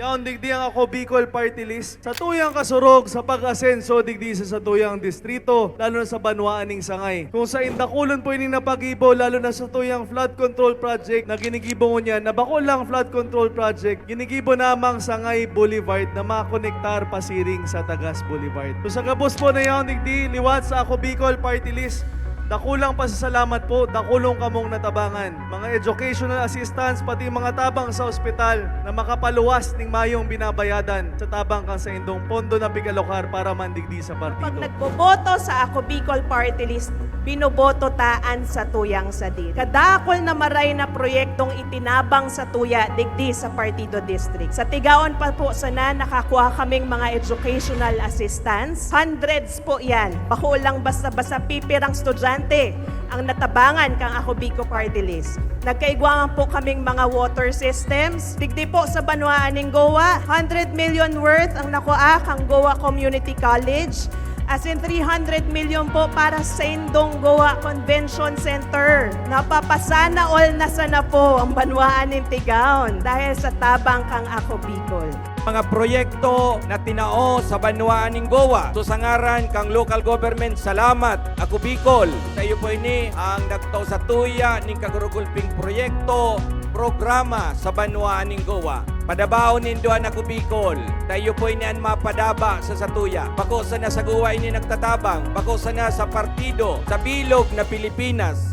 Yaon digdi ang ako Bicol Party List. Sa tuyang kasurog sa pag-asenso digdi sa tuyang distrito, lalo na sa Banwaaning Sangay. Kung sa indakulon po ining napagibo, lalo na sa tuyang flood control project na ginigibo mo niya, na bako lang flood control project, ginigibo namang Sangay Boulevard na makonektar pasiring sa Tagas Boulevard. So sa gabos po na yaon digdi, liwat sa ako Bicol Party List, dakulang pasasalamat po, dakulong kamong natabangan. Mga educational assistants, pati mga tabang sa ospital na makapaluwas ning mayong binabayadan sa tabang kang sa indong pondo na bigalokar para mandigdi sa Pag partido. nagboboto sa Ako Bicol Party List, binoboto taan sa tuyang sadil. Kadakol na maray na proyektong itinabang sa tuya digdi sa Partido District. Sa Tigaon pa po sana nakakuha kaming mga educational assistants. Hundreds po yan. Bako lang basta-basta pipirang estudyante ang natabangan kang Ako Bicol Party List. Nagkaigwangan po kaming mga water systems. Digdi po sa Banwaaning Goa, 100 million worth ang nakuha kang Goa Community College. As in 300 million po para sa Indong Goa Convention Center. Napapasana all na sana po ang Banwaaning Tigaon dahil sa tabang kang Ako Bicol. Mga proyekto na tinao sa Banwaaning Goa. So sa ngaran kang local government, salamat Ako Bicol. Sa iyo po ini ang nagtao sa tuya ning kagurugulping proyekto, programa sa Banwaaning Goa. Padabaon ninduan Ako Bicol. Tayo po ini ang mapadaba sa satuya. Bako sa nasaguwa ini nagtatabang. Bako sa na sa partido, sa bilog na Pilipinas.